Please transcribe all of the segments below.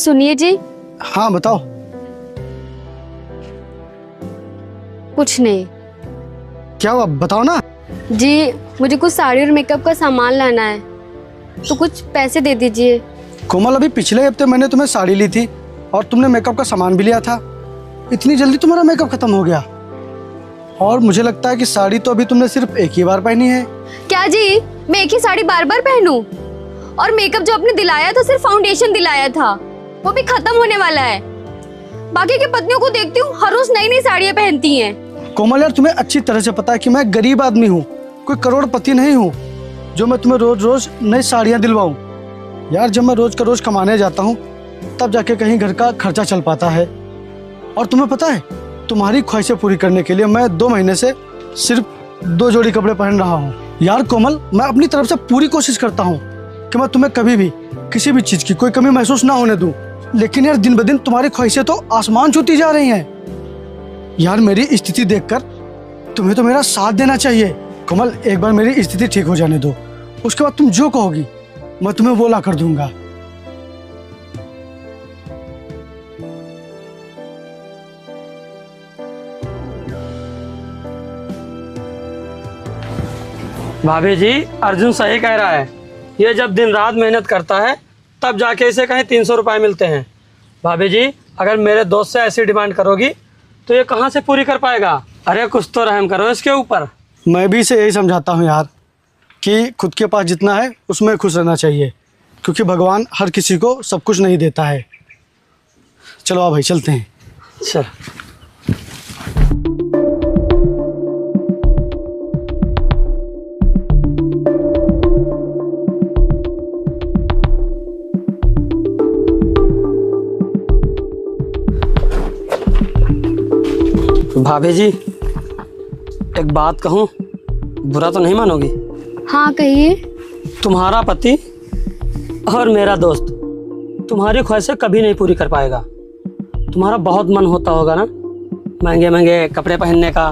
सुनिए जी। हाँ बताओ। कुछ नहीं। क्या हुआ बताओ ना। जी मुझे कुछ साड़ी और मेकअप का सामान लाना है, तो कुछ पैसे दे दीजिए। कोमल, अभी पिछले हफ्ते मैंने तुम्हें साड़ी ली थी और तुमने मेकअप का सामान भी लिया था। इतनी जल्दी तुम्हारा मेकअप खत्म हो गया? और मुझे लगता है कि साड़ी तो अभी तुमने सिर्फ एक ही बार पहनी है। क्या जी, मैं एक ही साड़ी बार बार पहनूं? और मेकअप जो आपने दिलाया था सिर्फ फाउंडेशन दिलाया था, वो भी खत्म होने वाला है। बाकी की पत्नियों को देखती हूँ हर रोज नई नई साड़ियाँ पहनती हैं। कोमल यार, तुम्हें अच्छी तरह से पता है कि मैं गरीब आदमी हूँ, कोई करोड़पति नहीं हूँ जो मैं तुम्हें रोज रोज नई साड़ियाँ दिलवाऊँ। यार जब मैं रोज का रोज कमाने जाता हूँ तब जाके कहीं घर का खर्चा चल पाता है। और तुम्हें पता है, तुम्हारी ख्वाहिशें पूरी करने के लिए मैं 2 महीने से सिर्फ 2 जोड़ी कपड़े पहन रहा हूँ। यार कोमल, मैं अपनी तरफ से पूरी कोशिश करता हूँ कि मैं तुम्हें कभी भी किसी भी चीज की कोई कमी महसूस ना होने दूं। लेकिन यार दिन ब दिन तुम्हारी ख्वाहिशें तो आसमान छूती जा रही हैं। यार मेरी स्थिति देखकर तुम्हें तो मेरा साथ देना चाहिए। कोमल, एक बार मेरी स्थिति ठीक हो जाने दो, उसके बाद तुम जो कहोगी मैं तुम्हें वो ला कर दूंगा। भाभी जी, अर्जुन सही कह रहा है। ये जब दिन रात मेहनत करता है तब जाके इसे कहीं 300 रुपये मिलते हैं। भाभी जी, अगर मेरे दोस्त से ऐसी डिमांड करोगी तो ये कहाँ से पूरी कर पाएगा? अरे कुछ तो रहम करो इसके ऊपर। मैं भी इसे यही समझाता हूँ यार कि खुद के पास जितना है उसमें खुश रहना चाहिए, क्योंकि भगवान हर किसी को सब कुछ नहीं देता है। चलो अब भाई चलते हैं। चल। भाभी जी, एक बात कहूँ, बुरा तो नहीं मानोगी? हाँ कहिए। तुम्हारा पति और मेरा दोस्त तुम्हारी ख्वाहिशें कभी नहीं पूरी कर पाएगा। तुम्हारा बहुत मन होता होगा ना महंगे महंगे कपड़े पहनने का,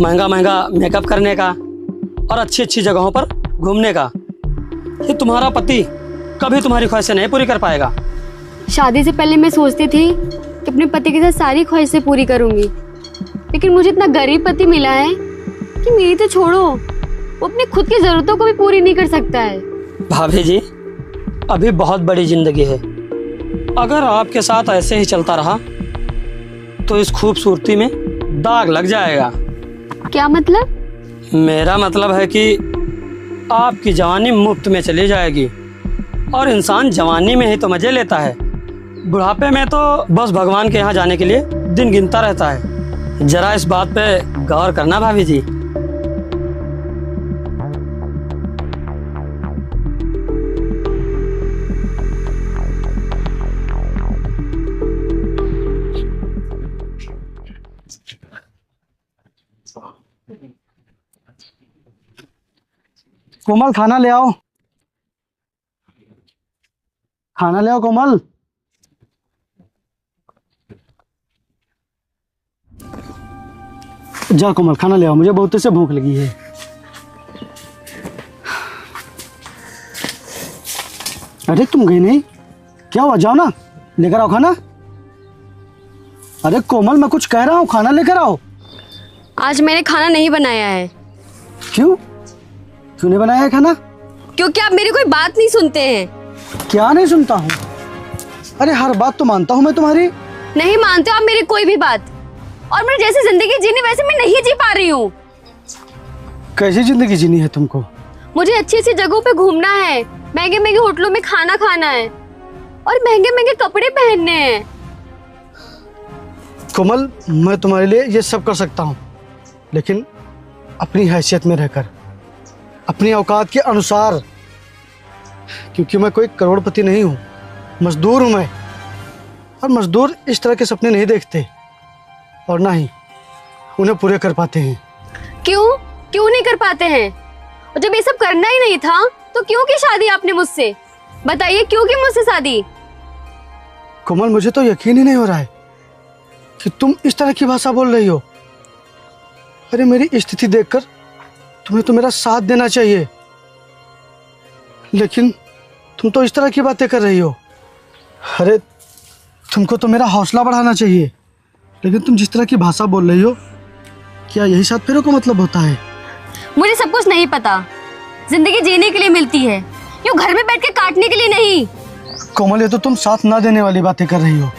महंगा महंगा मेकअप करने का और अच्छी अच्छी जगहों पर घूमने का। ये तुम्हारा पति कभी तुम्हारी ख्वाहिशें नहीं पूरी कर पाएगा। शादी से पहले मैं सोचती थी कि अपने पति के साथ सारी ख्वाहिशें पूरी करूंगी, लेकिन मुझे इतना गरीब पति मिला है कि मेरी तो छोड़ो, वो अपनी खुद की जरूरतों को भी पूरी नहीं कर सकता है। भाभी जी, अभी बहुत बड़ी जिंदगी है। अगर आपके साथ ऐसे ही चलता रहा तो इस खूबसूरती में दाग लग जाएगा। क्या मतलब? मेरा मतलब है कि आपकी जवानी मुफ्त में चली जाएगी और इंसान जवानी में ही तो मजे लेता है। बुढ़ापे में तो बस भगवान के यहाँ जाने के लिए दिन गिनता रहता है। जरा इस बात पे गौर करना भाभी जी। कोमल खाना ले आओ, खाना ले आओ कोमल। जा कोमल खाना ले आओ, मुझे बहुत से भूख लगी है। अरे तुम गई नहीं? क्या हुआ, जाओ ना, लेकर आओ खाना। अरे कोमल, मैं कुछ कह रहा हूँ, खाना लेकर आओ। आज मैंने खाना नहीं बनाया है। क्यों? क्यों नहीं बनाया है खाना? क्योंकि आप मेरी कोई बात नहीं सुनते हैं। क्या नहीं सुनता हूँ? अरे हर बात तो मानता हूँ मैं तुम्हारी। नहीं मानते हो आप मेरी कोई भी बात, और मैं जैसी जिंदगी जीनी वैसे मैं नहीं जी पा रही हूँ। कैसी जिंदगी जीनी है तुमको? मुझे अच्छी अच्छी जगहों पे घूमना है, महंगे महंगे होटलों में खाना खाना है और महंगे महंगे कपड़े पहनने हैं। कोमल, मैं तुम्हारे लिए ये सब कर सकता हूँ, लेकिन अपनी हैसियत में रहकर, अपनी औकात के अनुसार, क्योंकि मैं कोई करोड़पति नहीं हूँ, मजदूर हूँ मैं। और मजदूर इस तरह के सपने नहीं देखते और ना ही उन्हें पूरे कर पाते हैं। क्यों नहीं कर पाते हैं? और जब ये सब करना ही नहीं था तो क्यों की शादी आपने मुझसे? बताइए क्यों की मुझसे शादी? कोमल, मुझे तो यकीन ही नहीं हो रहा है कि तुम इस तरह की भाषा बोल रही हो। अरे मेरी स्थिति देखकर तुम्हें तो मेरा साथ देना चाहिए, लेकिन तुम तो इस तरह की बातें कर रही हो। अरे तुमको तो मेरा हौसला बढ़ाना चाहिए, लेकिन तुम जिस तरह की भाषा बोल रही हो, क्या यही साथ फेरों का मतलब होता है? मुझे सब कुछ नहीं पता। जिंदगी जीने के लिए मिलती है, यूं घर में बैठ के काटने के लिए नहीं। कोमल, ये तो तुम साथ ना देने वाली बातें कर रही हो,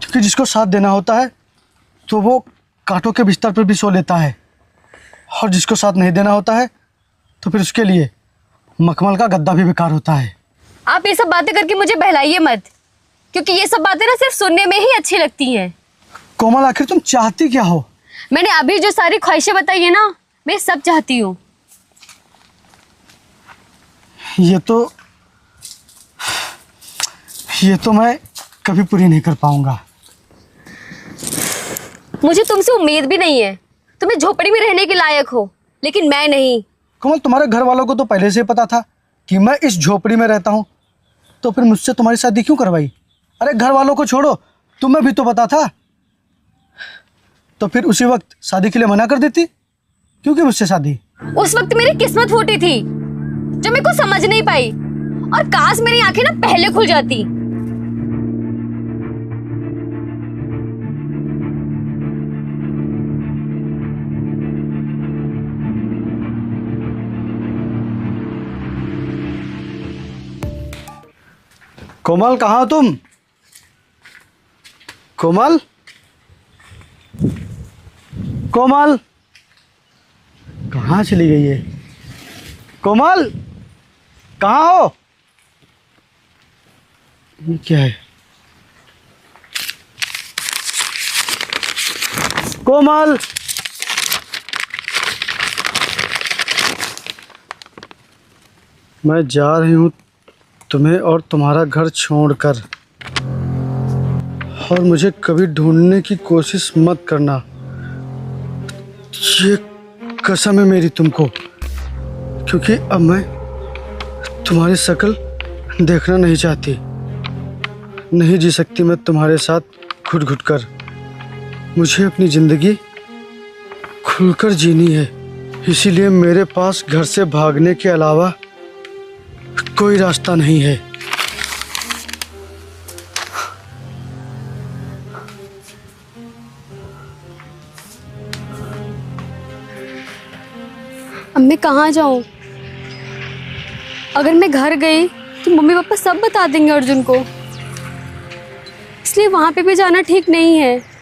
क्योंकि जिसको साथ देना होता है तो वो कांटों के बिस्तर पर भी सो लेता है, और जिसको साथ नहीं देना होता है तो फिर उसके लिए मखमल का गद्दा भी बेकार होता है। आप ये सब बातें करके मुझे बहलाइए मत, क्योंकि ये सब बातें ना सिर्फ सुनने में ही अच्छी लगती हैं। कोमल, आखिर तुम चाहती क्या हो? मैंने अभी जो सारी ख्वाहिशें बताई है ना, मैं सब चाहती हूँ। ये तो मैं कभी पूरी नहीं कर पाऊंगा। मुझे तुमसे उम्मीद भी नहीं है। तुम्हें झोपड़ी में रहने के लायक हो, लेकिन मैं नहीं। कोमल, तुम्हारे घर वालों को तो पहले से ही पता था कि मैं इस झोपड़ी में रहता हूँ, तो फिर मुझसे तुम्हारी शादी क्यों करवाई? अरे घर वालों को छोड़ो, तुम्हें भी तो पता था, तो फिर उसी वक्त शादी के लिए मना कर देती। क्यों की मुझसे शादी? उस वक्त मेरी किस्मत फूटी थी, जो मैं कुछ समझ नहीं पाई, और काश मेरी आंखें ना पहले खुल जाती। कोमल, कहाँ हो तुम? कोमल, कोमल, कहाँ चली गई है? कोमल, कहाँ हो? ये क्या है? कोमल, मैं जा रही हूँ तुम्हें और तुम्हारा घर छोड़कर, और मुझे कभी ढूंढने की कोशिश मत करना। ये कसम है मेरी तुमको, क्योंकि अब मैं तुम्हारी शक्ल देखना नहीं चाहती। नहीं जी सकती मैं तुम्हारे साथ घुट घुट कर। मुझे अपनी ज़िंदगी खुलकर जीनी है, इसीलिए मेरे पास घर से भागने के अलावा कोई रास्ता नहीं है। अब मैं कहाँ जाऊँ? अगर मैं घर गई तो मम्मी पापा सब बता देंगे अर्जुन को, इसलिए वहां पे भी जाना ठीक नहीं है।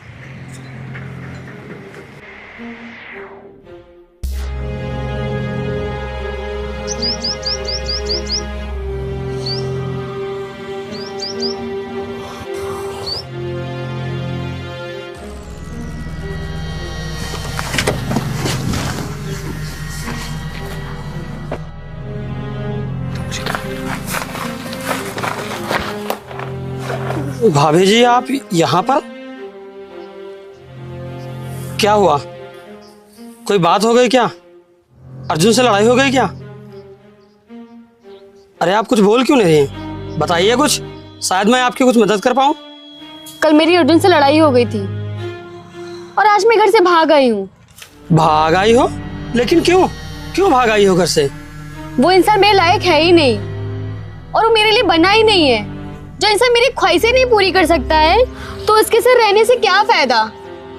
भाभी जी, आप यहाँ पर? क्या हुआ? कोई बात हो गई क्या? अर्जुन से लड़ाई हो गई क्या? अरे आप कुछ बोल क्यों नहीं रही? बताइए कुछ, शायद मैं आपकी कुछ मदद कर पाऊँ। कल मेरी अर्जुन से लड़ाई हो गई थी और आज मैं घर से भाग आई हूँ। भाग आई हो? लेकिन क्यों? क्यों भाग आई हो घर से? वो इंसान मेरे लायक है ही नहीं, और वो मेरे लिए बना ही नहीं है। जो इंसान मेरी ख्वाहिशें नहीं पूरी कर सकता है, तो उसके साथ रहने से क्या फायदा?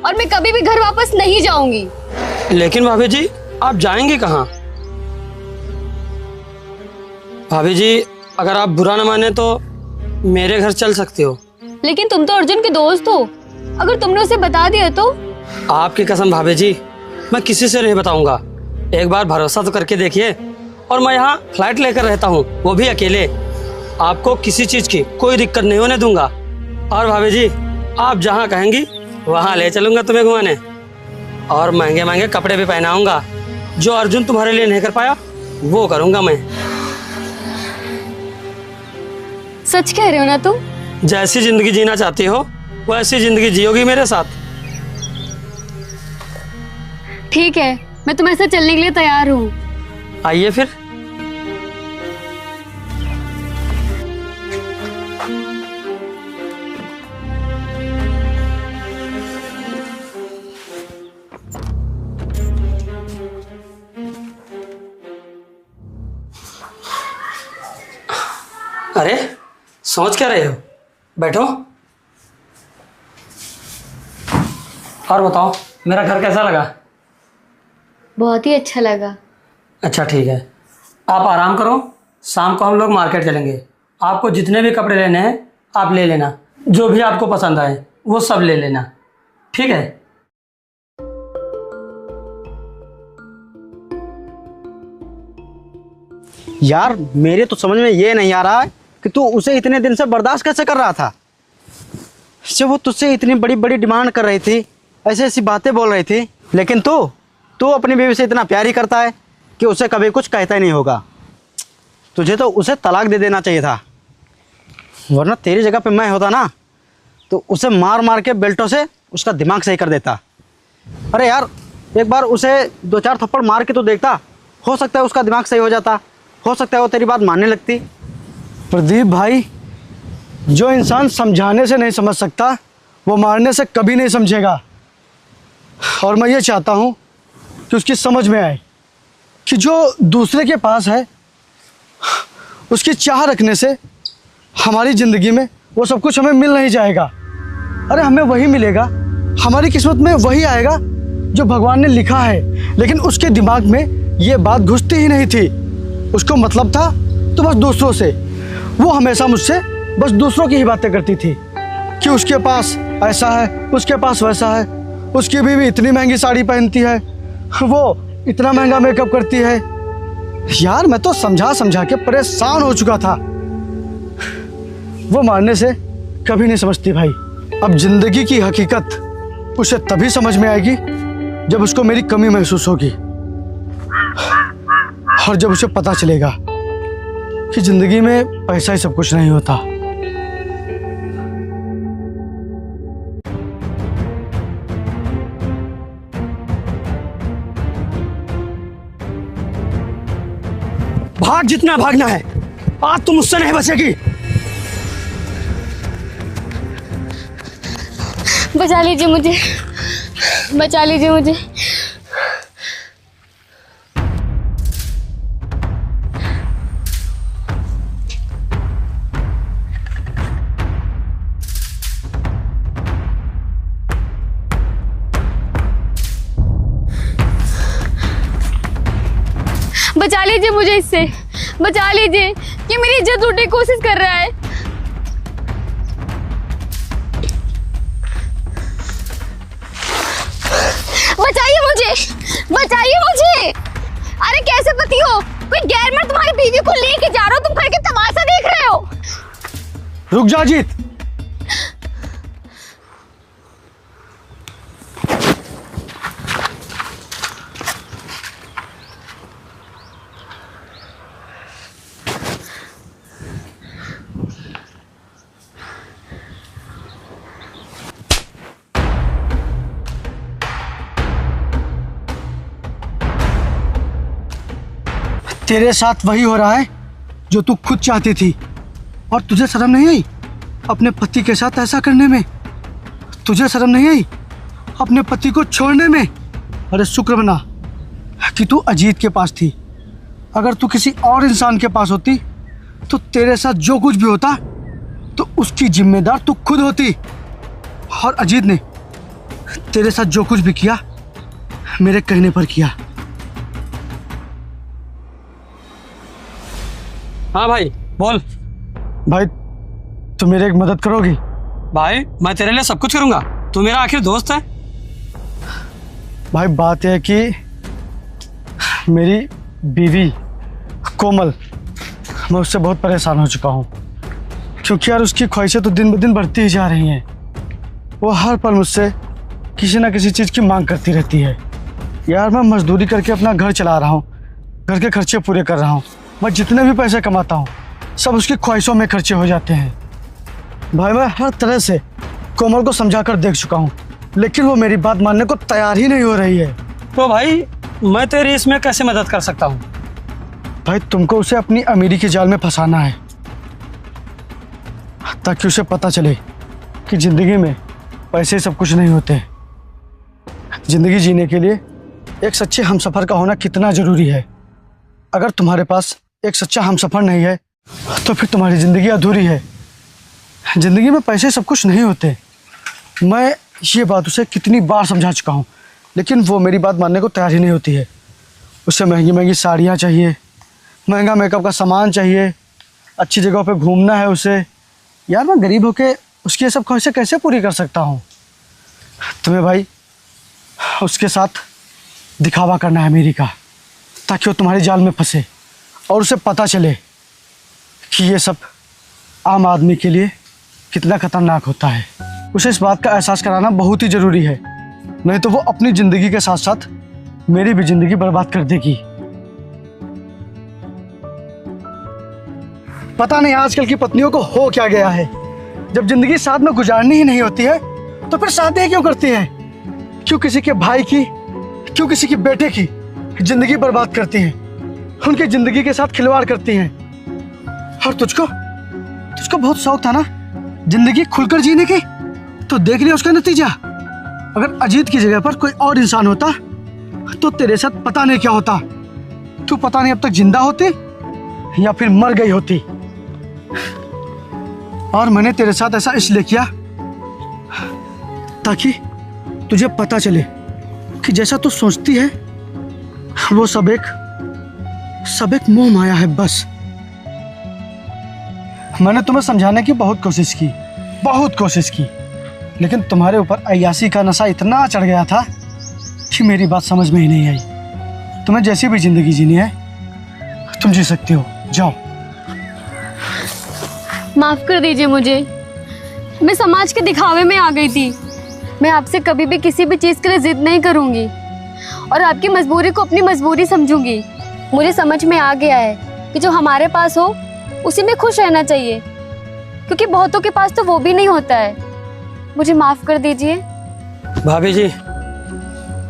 और मैं कभी भी घर वापस नहीं जाऊंगी। लेकिन भाभी जी, आप जाएंगे कहाँ? भाभी जी, अगर आप बुरा न माने तो मेरे घर चल सकते हो। लेकिन तुम तो अर्जुन के दोस्त हो, अगर तुमने उसे बता दिया तो? आपकी कसम भाभी जी, मैं किसी से नहीं बताऊंगा। एक बार भरोसा तो करके देखिए। और मैं यहाँ फ्लाइट लेकर रहता हूँ, वो भी अकेले। आपको किसी चीज की कोई दिक्कत नहीं होने दूंगा। और भाभी जी, आप जहाँ कहेंगी वहाँ ले चलूंगा तुम्हें घुमाने, और महंगे महंगे कपड़े भी पहनाऊंगा। जो अर्जुन तुम्हारे लिए नहीं कर पाया वो करूंगा मैं। सच कह रहे हो ना तुम? जैसी जिंदगी जीना चाहती हो वैसी जिंदगी जियोगी मेरे साथ। ठीक है, मैं तुम्हारे साथ चलने के लिए तैयार हूँ। आइए फिर। अरे सोच क्या रहे हो? बैठो। और बताओ, मेरा घर कैसा लगा? बहुत ही अच्छा लगा। अच्छा ठीक है, आप आराम करो, शाम को हम लोग मार्केट चलेंगे। आपको जितने भी कपड़े लेने हैं आप ले लेना, जो भी आपको पसंद आए वो सब ले लेना, ठीक है? यार मेरे तो समझ में ये नहीं आ रहा है कि तू उसे इतने दिन से बर्दाश्त कैसे कर रहा था। जब वो तुझसे इतनी बड़ी बड़ी डिमांड कर रही थी, ऐसी ऐसी बातें बोल रही थी, लेकिन तू अपनी बीवी से इतना प्यार ही करता है कि उसे कभी कुछ कहता ही नहीं होगा। तुझे तो उसे तलाक दे देना चाहिए था, वरना तेरी जगह पे मैं होता ना तो उसे मार मार के बेल्टों से उसका दिमाग सही कर देता। अरे यार एक बार उसे 2-4 थप्पड़ मार के तो देखता, हो सकता है उसका दिमाग सही हो जाता, हो सकता है वो तेरी बात मानने लगती। प्रदीप भाई, जो इंसान समझाने से नहीं समझ सकता वो मारने से कभी नहीं समझेगा। और मैं ये चाहता हूँ कि उसकी समझ में आए कि जो दूसरे के पास है उसकी चाह रखने से हमारी ज़िंदगी में वो सब कुछ हमें मिल नहीं जाएगा। अरे हमें वही मिलेगा, हमारी किस्मत में वही आएगा जो भगवान ने लिखा है। लेकिन उसके दिमाग में ये बात घुसती ही नहीं थी। उसको मतलब था तो बस दूसरों से। वो हमेशा मुझसे बस दूसरों की ही बातें करती थी कि उसके पास ऐसा है, उसके पास वैसा है, उसकी बीवी इतनी महंगी साड़ी पहनती है, वो इतना महंगा मेकअप करती है। यार मैं तो समझा समझा के परेशान हो चुका था। वो मारने से कभी नहीं समझती भाई। अब जिंदगी की हकीकत उसे तभी समझ में आएगी जब उसको मेरी कमी महसूस होगी, और जब उसे पता चलेगा कि जिंदगी में पैसा ही सब कुछ नहीं होता। भाग जितना भागना है, आज तुम मुझसे नहीं बचेगी। बचा लीजिए मुझे, बचा लीजिए मुझे। बचा लीजिए मुझे इससे, बचा लीजिए। ये मेरी इज्जत लूटने की कोशिश कर रहा है। बचाइए मुझे, बचाइए मुझे। अरे कैसे पति हो? कोई गैर मर्द तुम्हारी बीवी को लेके जा रहा हो, तुम करके तमाशा देख रहे हो। रुक जा अजीत। तेरे साथ वही हो रहा है जो तू खुद चाहती थी, और तुझे शर्म नहीं आई अपने पति के साथ ऐसा करने में? तुझे शर्म नहीं आई अपने पति को छोड़ने में? अरे शुक्र मना कि तू अजीत के पास थी। अगर तू किसी और इंसान के पास होती तो तेरे साथ जो कुछ भी होता तो उसकी जिम्मेदार तू खुद होती। और अजीत ने तेरे साथ जो कुछ भी किया मेरे कहने पर किया। हाँ भाई बोल। भाई तुम मेरी एक मदद करोगी? भाई मैं तेरे लिए सब कुछ करूंगा, तू मेरा आखिर दोस्त है। भाई बात यह है कि मेरी बीवी कोमल, मैं उससे बहुत परेशान हो चुका हूँ, क्योंकि यार उसकी ख्वाहिशें तो दिन ब दिन बढ़ती ही जा रही हैं। वो हर पल मुझसे किसी ना किसी चीज़ की मांग करती रहती है। यार मैं मजदूरी करके अपना घर चला रहा हूँ, घर के खर्चे पूरे कर रहा हूँ। मैं जितने भी पैसे कमाता हूँ सब उसकी ख्वाहिशों में खर्चे हो जाते हैं। भाई मैं हर तरह से कोमल को समझा कर देख चुका हूँ, लेकिन वो मेरी बात मानने को तैयार ही नहीं हो रही है। तो भाई मैं तेरी इसमें कैसे मदद कर सकता हूँ? भाई तुमको उसे अपनी अमीरी के जाल में फंसाना है, ताकि उसे पता चले कि ज़िंदगी में पैसे सब कुछ नहीं होते। ज़िंदगी जीने के लिए एक सच्चे हमसफ़र का होना कितना ज़रूरी है। अगर तुम्हारे पास एक सच्चा हमसफ़र नहीं है तो फिर तुम्हारी ज़िंदगी अधूरी है। ज़िंदगी में पैसे सब कुछ नहीं होते। मैं ये बात उसे कितनी बार समझा चुका हूँ, लेकिन वो मेरी बात मानने को तैयार ही नहीं होती है। उसे महंगी महंगी साड़ियाँ चाहिए, महंगा मेकअप का सामान चाहिए, अच्छी जगहों पे घूमना है उसे। यार मैं गरीब होके उसकी ये सब ख्वाहिशें कैसे पूरी कर सकता हूँ? तुम्हें भाई उसके साथ दिखावा करना है मेरी का, ताकि वो तुम्हारे जाल में फंसे और उसे पता चले कि ये सब आम आदमी के लिए कितना खतरनाक होता है। उसे इस बात का एहसास कराना बहुत ही ज़रूरी है, नहीं तो वो अपनी ज़िंदगी के साथ साथ मेरी भी ज़िंदगी बर्बाद कर देगी। पता नहीं आजकल की पत्नियों को हो क्या गया है, जब ज़िंदगी साथ में गुजारनी ही नहीं होती है तो फिर शादी क्यों करती हैं? क्यों किसी के भाई की, क्यों किसी के बेटे की ज़िंदगी बर्बाद करती हैं, उनकी ज़िंदगी के साथ खिलवाड़ करती हैं। और तुझको बहुत शौक था ना ज़िंदगी खुलकर जीने की, तो देख लिया उसका नतीजा। अगर अजीत की जगह पर कोई और इंसान होता तो तेरे साथ पता नहीं क्या होता। तू पता नहीं अब तक जिंदा होती या फिर मर गई होती। और मैंने तेरे साथ ऐसा इसलिए किया ताकि तुझे पता चले कि जैसा तू सोचती है वो सब एक मोह माया है बस। मैंने तुम्हें समझाने की बहुत कोशिश की, लेकिन तुम्हारे ऊपर अय्यासी का नशा इतना चढ़ गया था कि मेरी बात समझ में ही नहीं आई। तुम्हें जैसी भी जिंदगी जीनी है तुम जी सकती हो, जाओ। माफ कर दीजिए मुझे, मैं समाज के दिखावे में आ गई थी। मैं आपसे कभी भी किसी भी चीज़ के लिए जिद नहीं करूंगी और आपकी मजबूरी को अपनी मजबूरी समझूंगी। मुझे समझ में आ गया है कि जो हमारे पास हो उसी में खुश रहना चाहिए, क्योंकि बहुतों के पास तो वो भी नहीं होता है। मुझे माफ कर दीजिए। भाभी जी,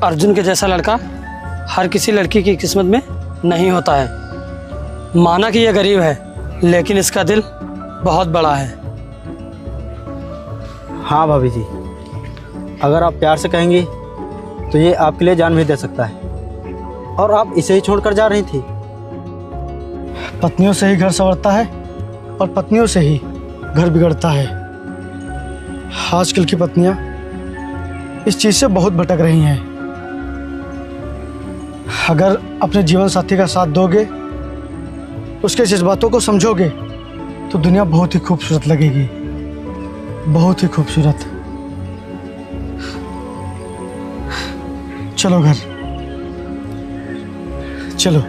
अर्जुन के जैसा लड़का हर किसी लड़की की किस्मत में नहीं होता है। माना कि यह गरीब है, लेकिन इसका दिल बहुत बड़ा है। हाँ भाभी जी, अगर आप प्यार से कहेंगी तो ये आपके लिए जान भी दे सकता है। और आप इसे ही छोड़कर जा रही थी। पत्नियों से ही घर संवरता है और पत्नियों से ही घर बिगड़ता है। आजकल की पत्नियां इस चीज से बहुत भटक रही हैं। अगर अपने जीवन साथी का साथ दोगे, उसके जज्बातों को समझोगे, तो दुनिया बहुत ही खूबसूरत लगेगी, बहुत ही खूबसूरत। चलो घर चलो।